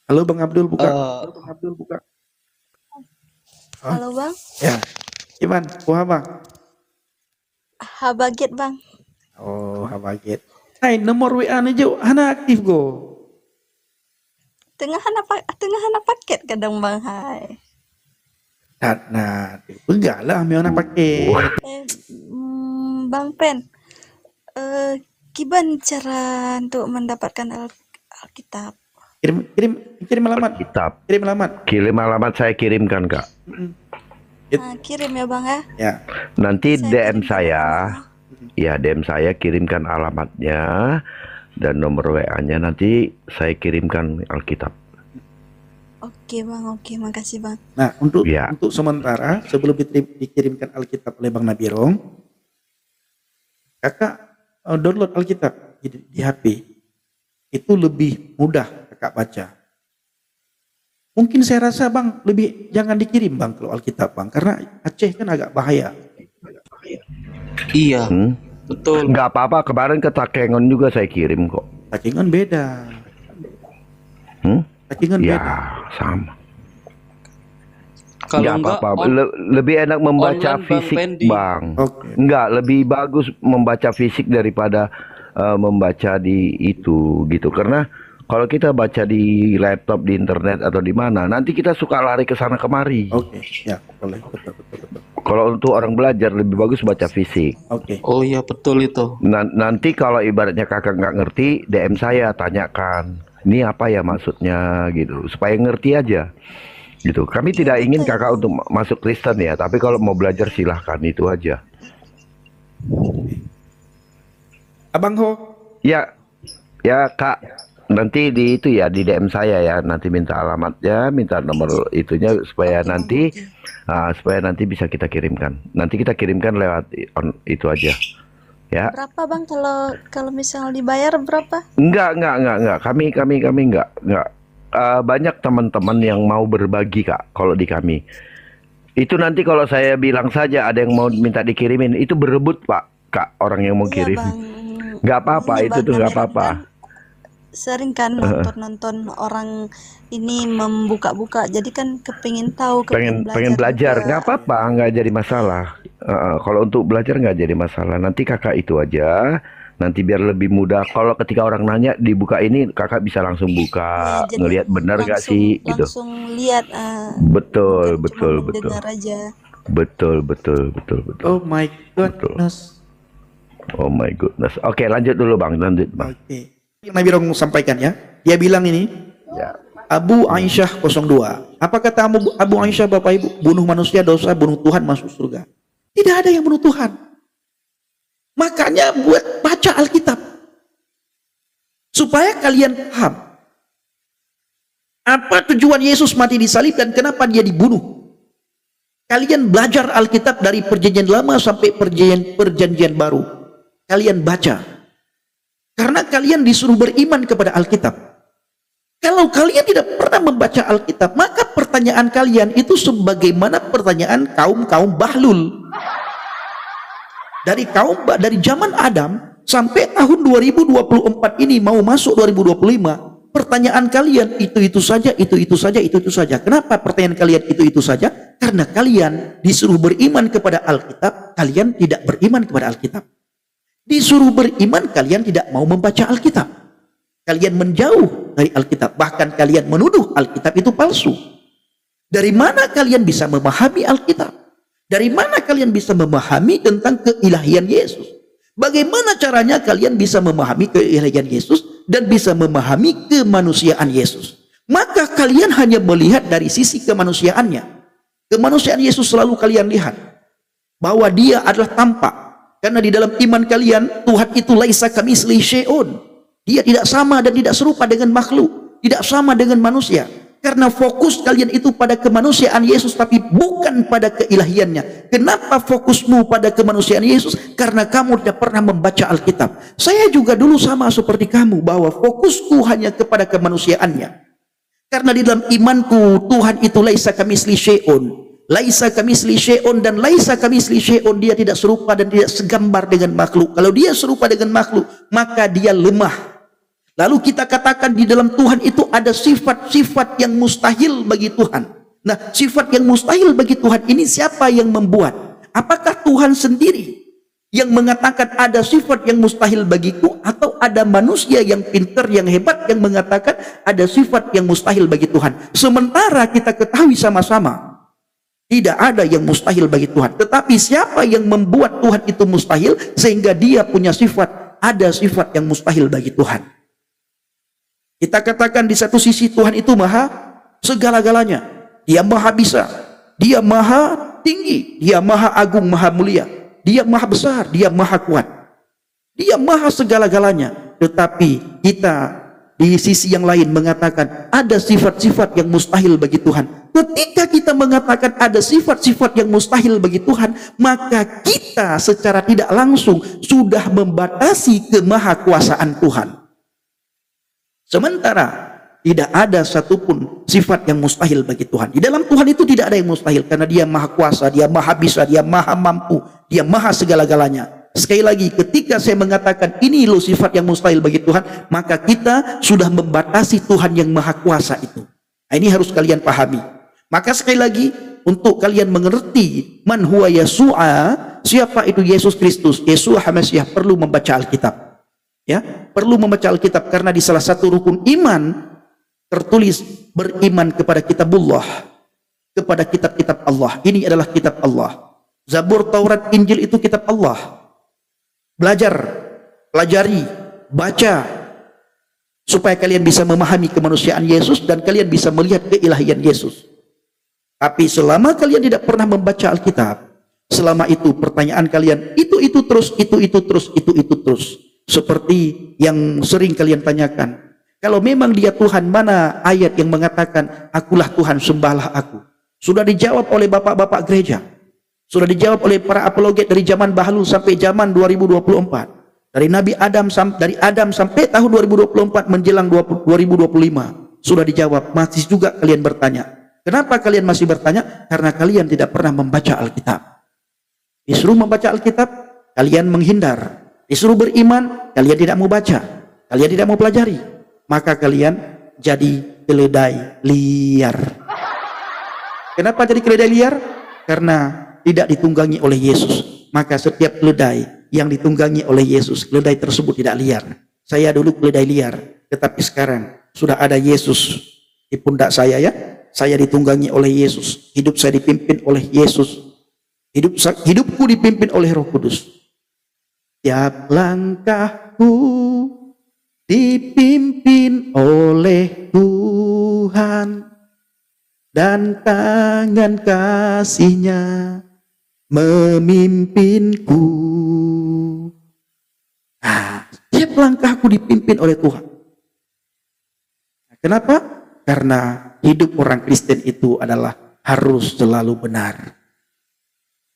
Halo Bang Abdul, buka. Eh, Halo Bang Abdul, buka. Hah? Halo Bang, Ya, Iman, kuha Bang. Habaget Bang. Oh, habaget. Hai, nomor WA nih Jo, hana aktif go. Tengah hana paket kadang Bang hai. Nah, enggak lah, meona pakai. Bang Pen, kiban cara untuk mendapatkan Alkitab? Kirim, kirim, kirim alamat. Kitab. Kirim alamat. Kirim alamat, saya kirimkan Kak. Kirim ya Bang ya. Ya. Nanti Saya DM kirim saya. alamatnya. Ya, DM saya, kirimkan alamatnya dan nomor WA-nya, nanti saya kirimkan Alkitab. Oke Bang, oke, makasih Bang. Nah, untuk Ya. sementara sebelum dikirimkan Alkitab oleh Bang Nabirong, Kakak download Alkitab di HP. Itu lebih mudah Kakak baca. Mungkin saya rasa Bang lebih jangan dikirim Bang kalau Alkitab Bang, karena Aceh kan agak bahaya. Iya, betul. Nggak apa-apa, kemarin ke Takengon juga saya kirim kok. Takengon beda. Takengon Ya, beda. sama. Kalau Nggak enggak, apa-apa. Lebih enak membaca online, Bang fisik, Pendi. Bang. Oke. Enggak, lebih bagus membaca fisik daripada membaca di itu gitu. Karena kalau kita baca di laptop, di internet atau di mana, nanti kita suka lari ke sana kemari. Oke, ya boleh, betul. Kalau untuk orang belajar lebih bagus baca fisik. Oke. Oh iya, betul itu. Nanti kalau ibaratnya kakak nggak ngerti, DM saya, tanyakan. Ini apa ya maksudnya gitu, supaya ngerti aja. Gitu. Kami tidak ingin kakak untuk masuk Kristen ya, tapi kalau mau belajar silahkan, itu aja. Abang Ho, Ya, ya Kak, nanti di itu ya, di DM saya ya, nanti minta alamatnya, minta nomor itunya supaya nanti bisa kita kirimkan. Nanti kita kirimkan lewat itu aja. Ya. Berapa Bang kalau misal dibayar berapa? Enggak. Kami enggak. Banyak teman-teman yang mau berbagi Kak, kalau di kami. Itu nanti kalau saya bilang saja ada yang mau minta dikirimin, itu berebut Pak, Kak, orang yang mau Iya kirim. Bang. Nggak apa-apa, Ini itu Bang, tuh nggak kan apa-apa. Sering kan nonton orang ini membuka-buka, jadi kan kepingin tahu, Pengen belajar, juga. nggak apa-apa, nggak jadi masalah. Kalau untuk belajar nggak jadi masalah. Nanti kakak itu aja, nanti biar lebih mudah. Kalau ketika orang nanya dibuka ini, kakak bisa langsung buka, Ya, jadi ngelihat benar nggak sih, gitu. langsung lihat. Betul. Cuma mendengar aja. Betul. oh my goodness. Oh my goodness. Oke, lanjut dulu Bang, lanjut Bang. Oke. Yang Nabi Rong sampaikan ya. Dia bilang ini, Ya. Abu Aisyah 02. Apa kata Abu Aisyah Bapak Ibu? Bunuh manusia dosa, bunuh Tuhan masuk surga. Tidak ada yang bunuh Tuhan. Makanya buat baca Alkitab. Supaya kalian paham. Apa tujuan Yesus mati di salib dan kenapa dia dibunuh. Kalian belajar Alkitab dari perjanjian lama sampai perjanjian baru. Kalian baca. Karena kalian disuruh beriman kepada Alkitab. Kalau kalian tidak pernah membaca Alkitab, maka pertanyaan kalian itu sebagaimana pertanyaan kaum Bahlul. Dari zaman Adam sampai tahun 2024 ini mau masuk 2025, pertanyaan kalian itu saja. Kenapa pertanyaan kalian itu saja? Karena kalian disuruh beriman kepada Alkitab, kalian tidak beriman kepada Alkitab. Disuruh beriman, kalian tidak mau membaca Alkitab. Kalian menjauh dari Alkitab, bahkan kalian menuduh Alkitab itu palsu. Dari mana kalian bisa memahami Alkitab? Dari mana kalian bisa memahami tentang keilahian Yesus? Bagaimana caranya kalian bisa memahami keilahian Yesus dan bisa memahami kemanusiaan Yesus? Maka kalian hanya melihat dari sisi kemanusiaannya. Kemanusiaan Yesus selalu kalian lihat bahwa dia adalah tampak. Karena di dalam iman kalian, Tuhan itu laisa kamitslihi syai'un. Dia tidak sama dan tidak serupa dengan makhluk, tidak sama dengan manusia. Karena fokus kalian itu pada kemanusiaan Yesus, tapi bukan pada keilahiannya. Kenapa fokusmu pada kemanusiaan Yesus? Karena kamu tidak pernah membaca Alkitab. Saya juga dulu sama seperti kamu, bahwa fokusku hanya kepada kemanusiaannya. Karena di dalam imanku, Tuhan itu laisa kamitslihi syai'un. Laisa kamitslihi syai'un, dan laisa kamitslihi syai'un, dia tidak serupa dan tidak segambar dengan makhluk. Kalau dia serupa dengan makhluk, maka dia lemah. Lalu kita katakan di dalam Tuhan itu ada sifat-sifat yang mustahil bagi Tuhan. Nah, sifat yang mustahil bagi Tuhan ini siapa yang membuat? Apakah Tuhan sendiri yang mengatakan ada sifat yang mustahil bagiku, atau ada manusia yang pintar, yang hebat yang mengatakan ada sifat yang mustahil bagi Tuhan? Sementara kita ketahui sama-sama tidak ada yang mustahil bagi Tuhan. Tetapi siapa yang membuat Tuhan itu mustahil sehingga dia punya sifat, ada sifat yang mustahil bagi Tuhan? Kita katakan di satu sisi Tuhan itu maha segala-galanya. Dia maha bisa, dia maha tinggi, dia maha agung, maha mulia, dia maha besar, dia maha kuat, dia maha segala-galanya. Tetapi kita di sisi yang lain mengatakan ada sifat-sifat yang mustahil bagi Tuhan. Ketika kita mengatakan ada sifat-sifat yang mustahil bagi Tuhan, maka kita secara tidak langsung sudah membatasi kemahakuasaan Tuhan. Sementara tidak ada satupun sifat yang mustahil bagi Tuhan. Di dalam Tuhan itu tidak ada yang mustahil, karena dia maha kuasa, dia maha bisa, dia maha mampu, dia maha segala-galanya. Sekali lagi, ketika saya mengatakan ini loh sifat yang mustahil bagi Tuhan, maka kita sudah membatasi Tuhan yang maha kuasa itu. Nah, ini harus kalian pahami. Maka sekali lagi, untuk kalian mengerti man huwa Yasu'a, siapa itu Yesus Kristus, Yesua HaMasiah, perlu membaca Alkitab. Ya, perlu membaca Alkitab, karena di salah satu rukun iman tertulis beriman kepada kitabullah, kepada kitab-kitab Allah. Ini adalah kitab Allah. Zabur, Taurat, Injil itu kitab Allah. Belajar, pelajari, baca, supaya kalian bisa memahami kemanusiaan Yesus dan kalian bisa melihat keilahian Yesus. Tapi selama kalian tidak pernah membaca Alkitab, selama itu pertanyaan kalian itu terus, itu terus. Seperti yang sering kalian tanyakan, kalau memang dia Tuhan, mana ayat yang mengatakan akulah Tuhan, sembahlah aku? Sudah dijawab oleh bapak-bapak gereja, sudah dijawab oleh para apologet dari zaman bahlul sampai zaman 2024, dari dari Adam sampai tahun 2024 menjelang 2025 sudah dijawab. Masih juga kalian bertanya. Kenapa kalian masih bertanya? Karena kalian tidak pernah membaca Alkitab. Disuruh membaca Alkitab, kalian menghindar. Disuruh beriman, kalian tidak mau baca, kalian tidak mau pelajari, maka kalian jadi keledai liar. Kenapa jadi keledai liar? Karena tidak ditunggangi oleh Yesus. Maka setiap keledai yang ditunggangi oleh Yesus, keledai tersebut tidak liar. Saya dulu keledai liar, tetapi sekarang sudah ada Yesus di pundak saya, ya. Saya ditunggangi oleh Yesus, hidup saya dipimpin oleh Yesus, hidupku dipimpin oleh Roh Kudus. Tiap langkahku dipimpin oleh Tuhan, dan tangan kasih-Nya memimpinku. Nah, tiap langkahku dipimpin oleh Tuhan. Kenapa? Karena hidup orang Kristen itu adalah harus selalu benar.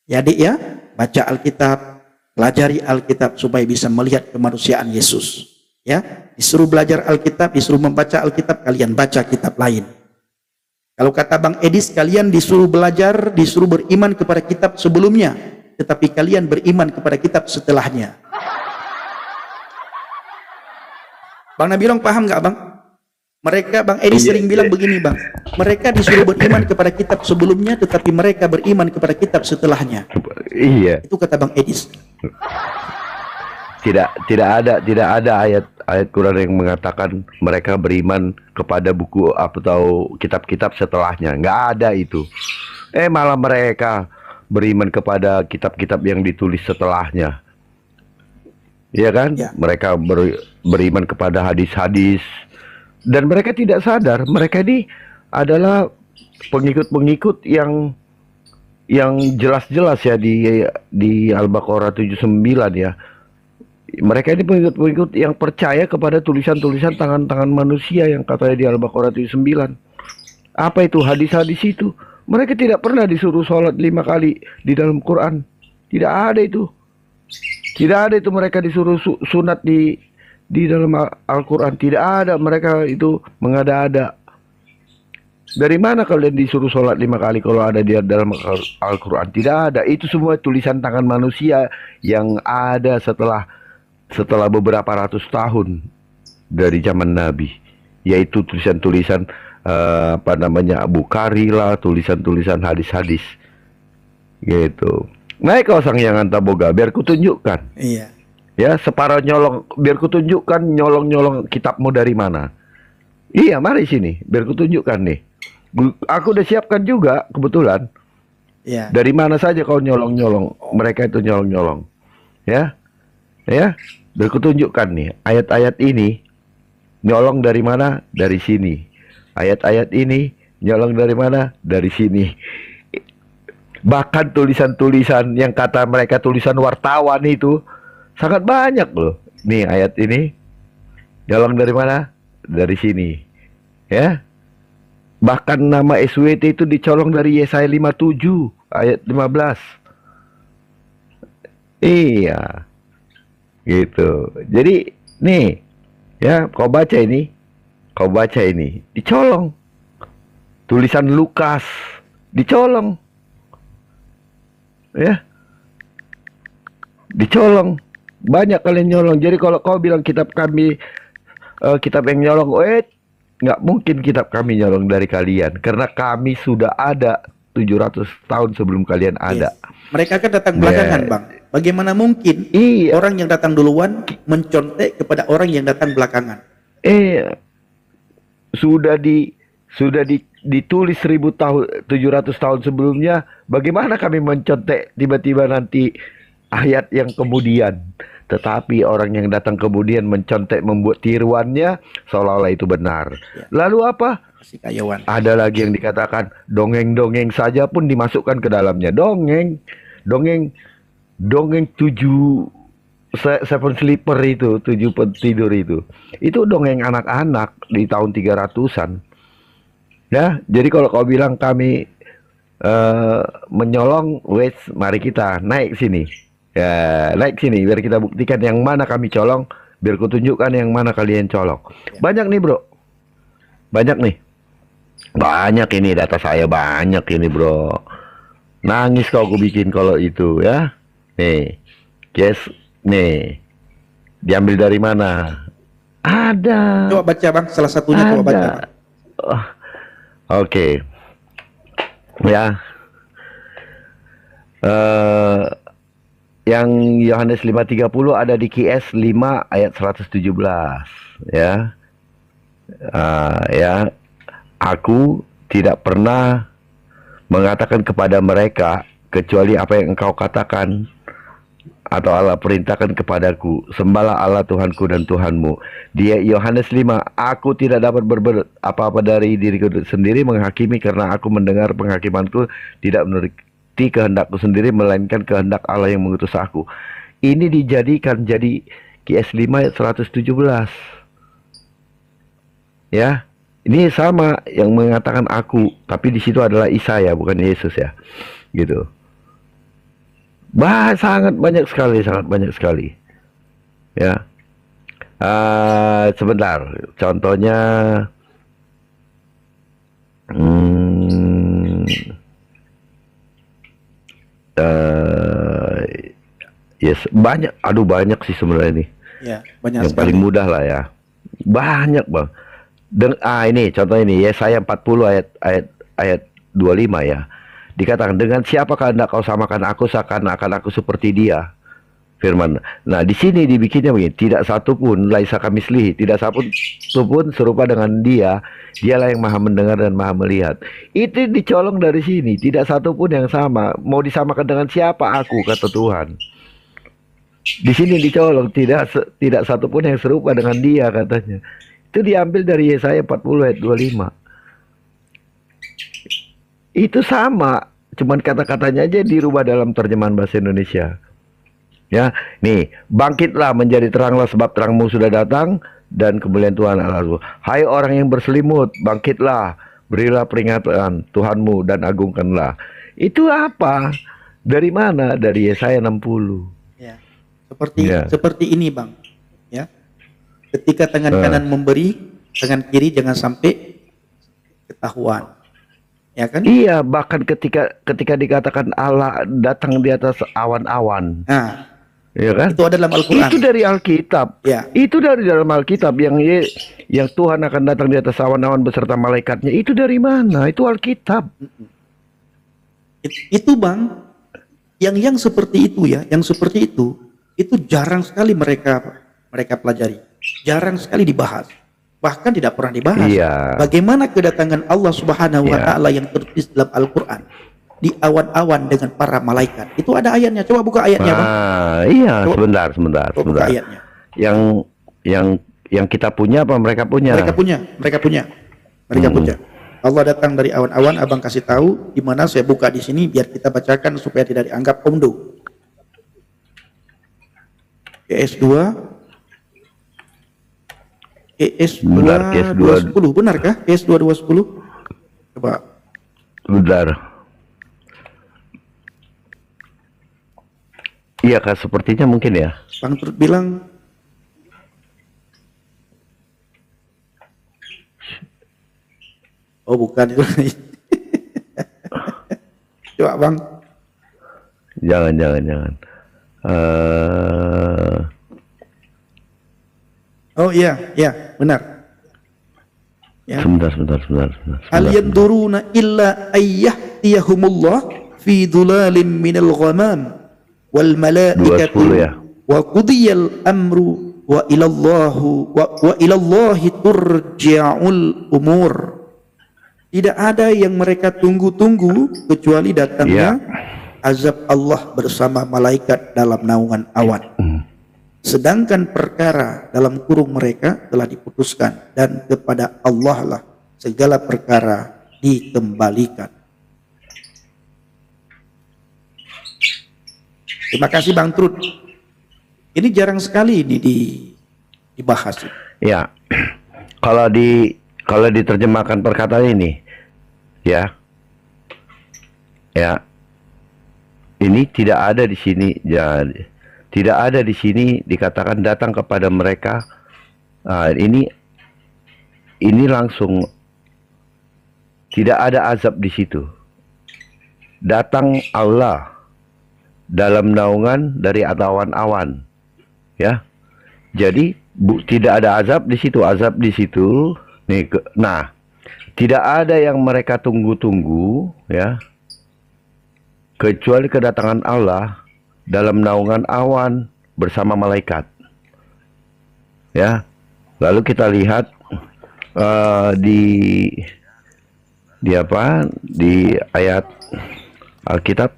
Ya adik ya, baca Alkitab, pelajari Alkitab supaya bisa melihat kemanusiaan Yesus. Ya, disuruh belajar Alkitab, disuruh membaca Alkitab, kalian baca kitab lain. Kalau kata Bang Edis, kalian disuruh belajar, disuruh beriman kepada kitab sebelumnya, tetapi kalian beriman kepada kitab setelahnya. Bang Nabilong paham nggak, Bang? Mereka, Bang Edis sering bilang begini, Bang. Mereka disuruh beriman kepada kitab sebelumnya, tetapi mereka beriman kepada kitab setelahnya. Iya. Itu kata Bang Edis. Tidak ada ayat Quran yang mengatakan mereka beriman kepada buku atau kitab-kitab setelahnya. Nggak ada itu. Malah mereka beriman kepada kitab-kitab yang ditulis setelahnya. Iya kan? Ya. Mereka beriman kepada hadis-hadis, dan mereka tidak sadar mereka ini adalah pengikut-pengikut yang jelas-jelas ya di Al-Baqarah 79 ya. Mereka ini pengikut-pengikut yang percaya kepada tulisan-tulisan tangan-tangan manusia yang katanya di Al-Baqarah 79. Apa itu hadis-hadis itu? Mereka tidak pernah disuruh sholat 5 kali di dalam Quran. Tidak ada itu. Tidak ada itu mereka disuruh sunat di dalam Al-Quran. Tidak ada, mereka itu mengada-ada. Dari mana kalian disuruh sholat 5 kali kalau ada di dalam Al-Quran? Tidak ada. Itu semua tulisan tangan manusia yang ada setelah beberapa ratus tahun. dari zaman Nabi, yaitu tulisan-tulisan Bukhari lah, tulisan-tulisan hadis-hadis gitu. Naik kau sang yang antaboga, biar kutunjukkan. Iya. Ya, separuh nyolong, biar kutunjukkan nyolong-nyolong kitabmu dari mana. Iya, mari sini, biar kutunjukkan nih. Aku udah siapkan juga, kebetulan. Iya. Dari mana saja kau nyolong-nyolong, mereka itu nyolong-nyolong. Ya, biar kutunjukkan nih, ayat-ayat ini nyolong dari mana? Dari sini. Ayat-ayat ini nyolong dari mana? Dari sini. Bahkan tulisan-tulisan yang kata mereka tulisan wartawan itu sangat banyak loh. Nih ayat ini nyolong dari mana? Dari sini. Ya. Bahkan nama SWT itu dicolong dari Yesaya 57 ayat 15. Iya. Gitu. Jadi nih, ya, kau baca ini. Dicolong. Tulisan Lukas dicolong. Ya. Dicolong. Banyak kalian nyolong. Jadi kalau kau bilang kitab kami kitab yang nyolong, nggak mungkin kitab kami nyolong dari kalian, karena kami sudah ada 700 tahun sebelum kalian ada. Yes. Mereka kan datang belakangan, Bang. Bagaimana mungkin orang yang datang duluan mencontek kepada orang yang datang belakangan? Sudah ditulis 1000 tahun, 700 tahun sebelumnya. Bagaimana kami mencontek tiba-tiba nanti ayat yang kemudian? Tetapi orang yang datang kemudian mencontek, membuat tiruannya seolah-olah itu benar. Ya. Lalu apa? Si kayawan. Ada lagi yang dikatakan dongeng-dongeng saja pun dimasukkan ke dalamnya. Dongeng 7 sleeper itu, 7 tidur itu. Itu dongeng anak-anak di tahun 300-an. Ya, jadi kalau kau bilang kami menyolong, wes, mari kita naik sini. Ya, naik sini biar kita buktikan yang mana kami colong, biar kutunjukkan yang mana kalian colong. Banyak nih, Bro. Banyak nih. Banyak ini, data saya banyak ini, Bro. Nangis kau aku bikin kalau itu, ya. Nih. Yes, nih. Diambil dari mana? Ada. Coba baca, Bang, salah satunya coba baca, Bang. Oke. Ya. Yang Yohanes 5:30 ada di QS 5 ayat 117, ya. Ya, aku tidak pernah mengatakan kepada mereka kecuali apa yang engkau katakan atau Allah perintahkan kepadaku, sembahlah Allah Tuhanku dan Tuhanmu. Dia Yohanes 5, aku tidak dapat berbuat apa-apa dari diriku sendiri menghakimi, karena aku mendengar penghakimanku tidak menuruti kehendakku sendiri, melainkan kehendak Allah yang mengutus aku. Ini dijadikan jadi QS 5 ayat 117. Ya, ini sama yang mengatakan aku, tapi di situ adalah Isa ya, bukan Yesus ya, gitu. Sangat banyak sekali, ya. Sebentar, contohnya, yes, banyak, banyak sih sebenarnya ini. Ya, banyak Yang sekali. paling mudah lah ya. Banyak, Bang. Ini contoh ini, Yesaya 40 ayat 25 ya. Dikatakan, dengan siapakah hendak kau samakan aku, seakan-akan aku seperti dia. Firman. Nah, di sini dibikinnya begini, tidak satu pun laisa kamislihi, tidak satu pun serupa dengan dia. Dialah yang maha mendengar dan maha melihat. Itu dicolong dari sini, tidak satu pun yang sama. Mau disamakan dengan siapa aku, kata Tuhan. Di sini dicolong, tidak satu pun yang serupa dengan dia, katanya. Itu diambil dari Yesaya 40 ayat 25. Itu sama, cuman kata-katanya aja dirubah dalam terjemahan bahasa Indonesia. Ya, nih, bangkitlah menjadi teranglah, sebab terangmu sudah datang dan kemuliaan Tuhan Allahmu. Hai orang yang berselimut, bangkitlah, berilah peringatan Tuhanmu dan agungkanlah. Itu apa? Dari mana? Dari Yesaya 60. Ya. Seperti ini, Bang. Ya. Ketika tangan kanan memberi, tangan kiri jangan sampai ketahuan. Ya kan? Iya, bahkan ketika dikatakan Allah datang di atas awan-awan. Nah, Ya kan? Itu ada dalam Al-Quran. Itu dari Alkitab. Ya. Itu dari dalam Alkitab yang Tuhan akan datang di atas awan-awan beserta malaikatnya. Itu dari mana? Itu Alkitab. Itu Bang, yang seperti itu ya, yang seperti itu jarang sekali mereka pelajari, jarang sekali dibahas, bahkan tidak pernah dibahas. Iya. Bagaimana kedatangan Allah Subhanahu wa Iya. Ta'ala yang tertulis dalam Al-Quran di awan-awan dengan para malaikat. Itu ada ayatnya. Coba buka ayatnya, Bang. Iya, Coba- sebentar. Coba buka ayatnya. Yang kita punya apa mereka punya? Mereka punya. Allah datang dari awan-awan, Abang kasih tahu di mana. Saya buka di sini biar kita bacakan supaya tidak dianggap omdo. ES2 Benar, ES2. 210, benarkah? ES2 210. Coba. Sebentar. Iya Kak, sepertinya mungkin ya. Bang Trud bilang oh bukan itu. Coba Bang. Jangan. Oh iya, benar. Ya. Sebentar. Hal yanduruna illa ayyahtiyahumullah fi dhulalin minal ghamam wal malaikatu 210 ya. wa qudiyal amru wa ilallahi turja'ul umur. Tidak ada yang mereka tunggu-tunggu kecuali datangnya azab Allah bersama malaikat dalam naungan awan. Sedangkan perkara dalam kurung mereka telah diputuskan dan kepada Allah lah segala perkara dikembalikan. Terima kasih Bang Trud. Ini jarang sekali ini dibahas. Ya. Kalau diterjemahkan perkataan ini ya. Ini tidak ada di sini. Tidak ada di sini dikatakan datang kepada mereka. Ini langsung tidak ada azab di situ. Datang Allah dalam naungan dari awan-awan, ya. Jadi tidak ada azab di situ. Azab di situ. Nah, tidak ada yang mereka tunggu-tunggu, ya. Kecuali kedatangan Allah dalam naungan awan bersama malaikat. Ya. Lalu kita lihat di ayat Alkitab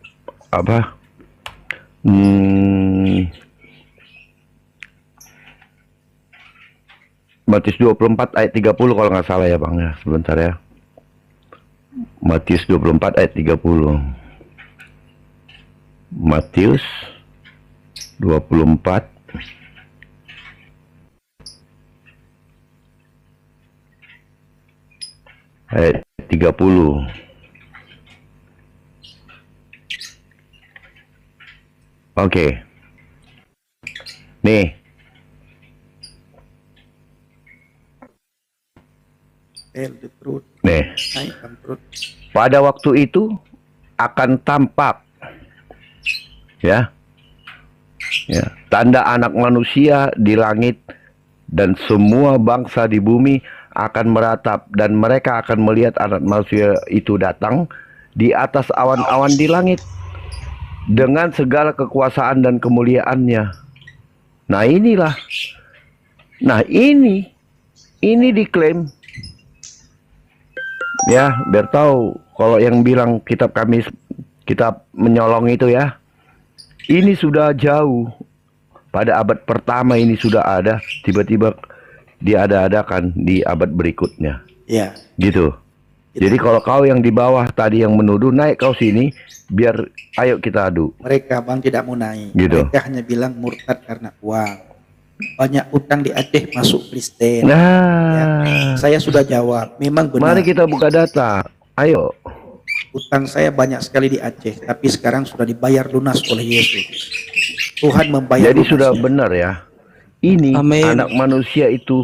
apa? Matius 24 ayat 30 kalau nggak salah ya Bang ya. Sebentar ya. Matius 24 ayat 30. Matius 24 ayat 30. Oke. Nih. Nih. Pada waktu itu akan tampak ya tanda anak manusia di langit, dan semua bangsa di bumi akan meratap, dan mereka akan melihat anak manusia itu datang di atas awan-awan di langit dengan segala kekuasaan dan kemuliaannya. Nah inilah, ini diklaim ya, biar tahu kalau yang bilang kitab kami kitab menyolong itu ya. Ini sudah jauh. Pada abad pertama ini sudah ada, tiba-tiba diada-adakan di abad berikutnya. Ya. Gitu. Jadi kalau kau yang di bawah tadi yang menuduh, naik kau sini, biar ayo kita adu. Mereka Bang tidak mau naik. Gitu. Mereka hanya bilang murtad karena uang. Banyak utang di Aceh masuk Kristen. Nah, Ya. Saya sudah jawab, memang benar. mari kita buka data. Ayo. Utang saya banyak sekali di Aceh, tapi sekarang sudah dibayar lunas oleh Yesus. Tuhan membayar. Jadi lunasnya. sudah benar ya. Ini Amin. anak manusia itu.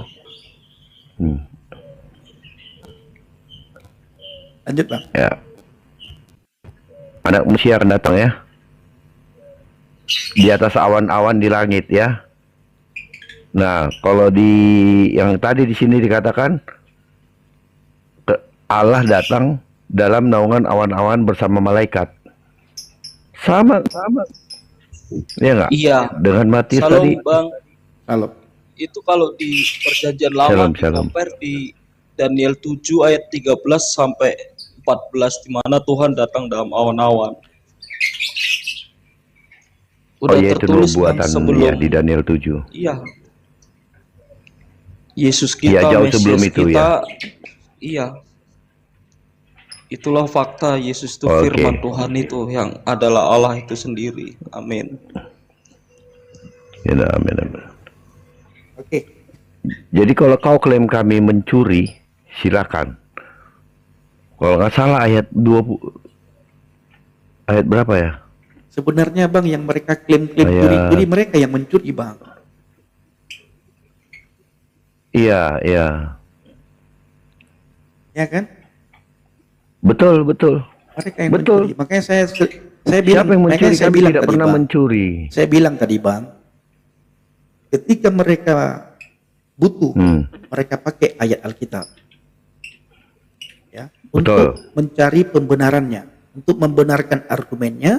Lanjut Bang. Ya. Anak manusia akan datang ya. di atas awan-awan di langit ya. Nah, kalau di yang tadi di sini dikatakan Allah datang dalam naungan awan-awan bersama malaikat. Sama. Ya enggak? Iya. Dengan Matius Shalom tadi. Bang. Kalau Itu kalau di perjanjian lama Shalom, shalom. compare di Daniel 7 ayat 13 sampai 14 di mana Tuhan datang dalam awan-awan. Oh Udah iya, itu tertulis Bang, nubuatan sebelum ya di Daniel 7. iya. Yesus Iya, kita, jauh Mesias sebelum itu kita, ya. iya. Itulah fakta, Yesus itu Oke. firman Tuhan itu yang adalah Allah itu sendiri. Amin. Ya, amin, amin. oke. Jadi kalau kau klaim kami mencuri, silakan. Kalau nggak salah ayat 20, ayat berapa ya? Sebenarnya Bang yang mereka klaim-klaim Ayat- curi-curi, mereka yang mencuri Bang. Iya, iya. Ya kan? Betul. Mereka yang Betul. mencuri. Makanya saya bilang, Siapa yang makanya mencuri? saya Kami bilang tidak tadi, pernah Bang. mencuri. Saya bilang tadi Bang, ketika mereka butuh, mereka pakai ayat Alkitab. Ya, Betul. untuk mencari pembenarannya, untuk membenarkan argumennya,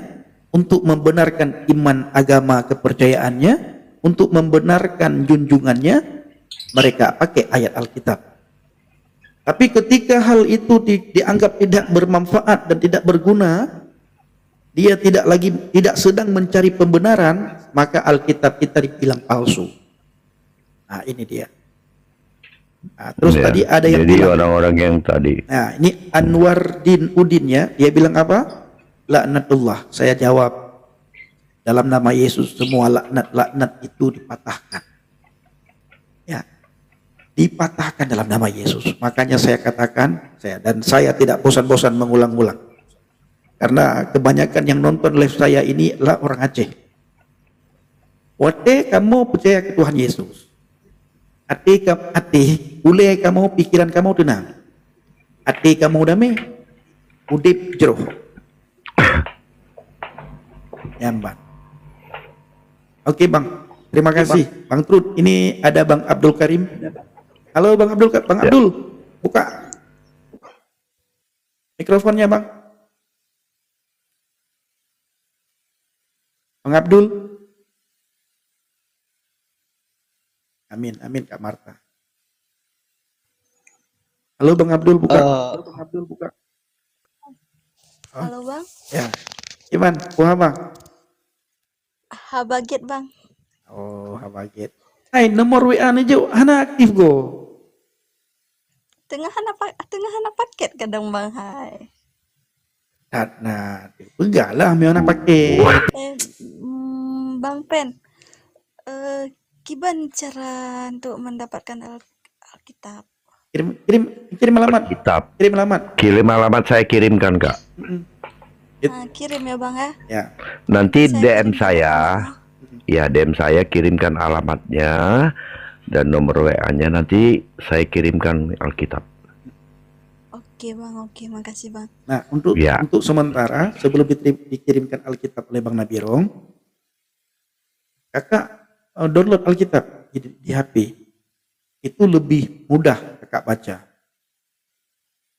untuk membenarkan iman agama kepercayaannya, untuk membenarkan junjungannya, mereka pakai ayat Alkitab. Tapi ketika hal itu dianggap tidak bermanfaat dan tidak berguna, dia tidak sedang mencari pembenaran, maka Alkitab kita dibilang palsu. Nah, ini dia. Nah, terus Ya, tadi ada yang jadi bilang, orang-orang yang tadi. nah ini Anwar Din Udin ya, dia bilang apa? Laknatullah. Saya jawab, dalam nama Yesus semua laknat itu dipatahkan. Ya, dipatahkan dalam nama Yesus. Makanya saya katakan, saya tidak bosan-bosan mengulang-ulang. Karena kebanyakan yang nonton live saya ini adalah orang Aceh. Wate kamu percaya ke Tuhan Yesus. Ate ule kamu pikiran kamu tenang. Ate kamu damai. Udip jeroh. Ya Bang. Oke Bang. Terima kasih Bang Trud. Ini ada Bang Abdul Karim. Halo Bang Abdul. Bang Abdul, buka mikrofonnya Bang. Bang Abdul. Amin, amin Kak Marta. Halo Bang Abdul, buka. Halo Bang Abdul, buka. Halo Bang, Ya. Iman, kuha Bang. Habaget Bang. Oh, habaget. Hai, nomor WA nih Jo, hana aktif go. Tengah hana paket kadang Bang hai. Nah, enggak lah, mau pakai. Bang Pen, gimana cara untuk mendapatkan Alkitab? Kirim alamat. Kitab. Kirim alamat. Kirim alamat, saya kirimkan Kak. Kirim ya Bang ya. Ya. Nanti Saya DM kirim saya. ke Ya, DM saya, kirimkan alamatnya dan nomor WA-nya, nanti saya kirimkan Alkitab. Oke Bang, oke, makasih Bang. Nah, untuk sementara sebelum dikirimkan Alkitab oleh Bang Nabirong, Kakak download Alkitab di HP. Itu lebih mudah Kakak baca.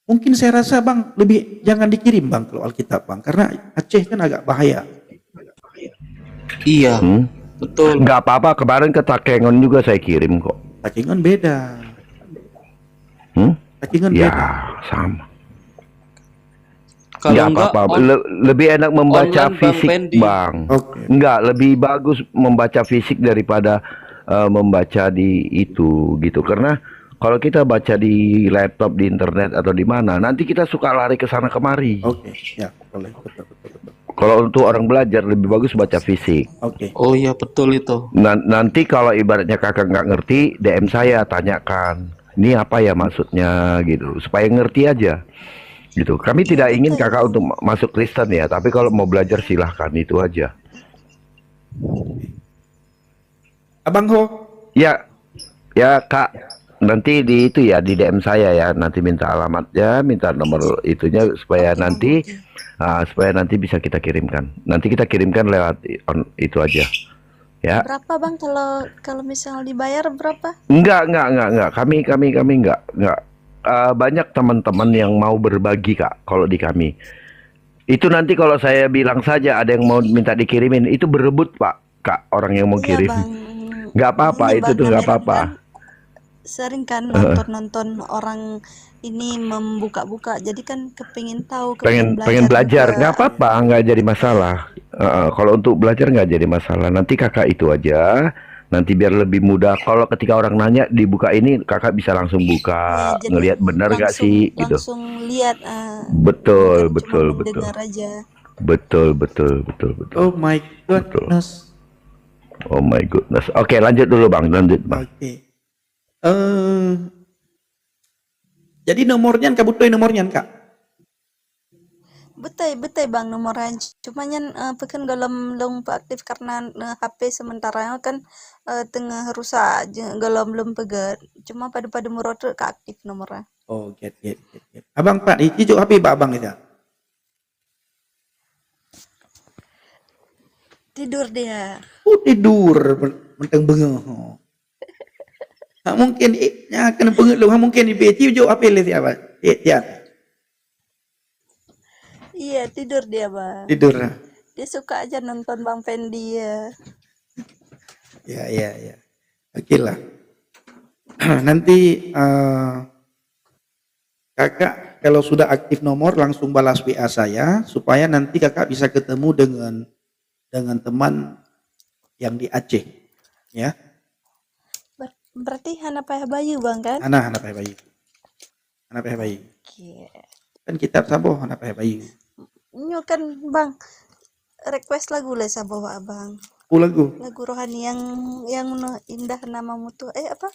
Mungkin saya rasa Bang jangan dikirim Bang kalau Alkitab Bang, karena Aceh kan agak bahaya. Iya, betul. Nggak apa-apa, kemarin ke Takengon juga saya kirim kok. Takengon beda. Takengon Ya, beda. sama. Kalau Nggak enggak, apa-apa. Lebih enak membaca online, Bang fisik, Pendi. Bang. Oke. Nggak, lebih bagus membaca fisik daripada membaca di itu gitu. Karena kalau kita baca di laptop, di internet atau di mana, nanti kita suka lari ke sana kemari. Oke, ya, boleh, betul. Kalau untuk orang belajar lebih bagus baca fisik. Oke. Oh iya betul itu. Nanti kalau ibaratnya kakak nggak ngerti, DM saya, tanyakan. Ini apa ya maksudnya gitu, supaya ngerti aja. Gitu. Kami tidak ingin kakak untuk masuk Kristen ya, tapi kalau mau belajar silahkan, itu aja. Abang Ho, Ya, ya Kak. nanti di itu ya di DM saya ya, nanti minta alamatnya, minta nomor itunya supaya Oke bang, nanti oke. supaya nanti bisa kita kirimkan. Nanti kita kirimkan lewat itu aja ya. Berapa bang kalau kalau misal dibayar berapa? Enggak. Kami enggak. Banyak teman-teman yang mau berbagi Kak kalau di kami. Itu nanti kalau saya bilang saja ada yang mau minta dikirimin, itu berebut Pak, Kak, orang yang mau Iya kirim. bang, Nggak apa-apa, ini itu bang tuh nggak kameramen apa-apa. kan sering kan nonton-nonton orang ini membuka-buka, jadi kan kepingin tahu, kepingin Pengen belajar belajar, nggak juga. apa-apa, nggak jadi masalah. Kalau untuk belajar nggak jadi masalah. Nanti kakak itu aja, nanti biar lebih mudah. Kalau ketika orang nanya dibuka ini, kakak bisa langsung Ya, buka, jadi ngelihat benar nggak langsung sih, gitu. langsung lihat, bukan Betul, cuma betul, betul, mendengar aja. betul, betul, betul, betul, Oh my betul. goodness. Oh my goodness. Oke, lanjut dulu bang, lanjut bang. Oke. Jadi nomornya Kak butuh nomornya Kak. Betul betul bang nomornya, cuma yang pekan belum aktif karena HP sementara kan tengah rusak, belum pegat. Cuma pada murot ke aktif nomornya. Oh, get. Abang Pak, iki juk HP Pak Abang itu. Tidur dia. Tidur menteng bengah. Mungkin nya kena pengeluh mungkin di PC juk HP le siapa? Ya, Iya tidur dia bang. tidur. Dia suka aja nonton Bang Fendi ya. Ya. Oke lah. Nanti kakak kalau sudah aktif nomor langsung balas WA saya supaya nanti kakak bisa ketemu dengan teman yang di Aceh, ya. Berarti Hana Payah Bayu bang kan? Anak Payah Bayu. Anak Payah Bayu. Oke. Kan kita sabo Anak Payah Bayu. Nyo kan bang request lagu lah sa bawa abang. Lagu. Lagu rohani yang indah namamu tuh apa?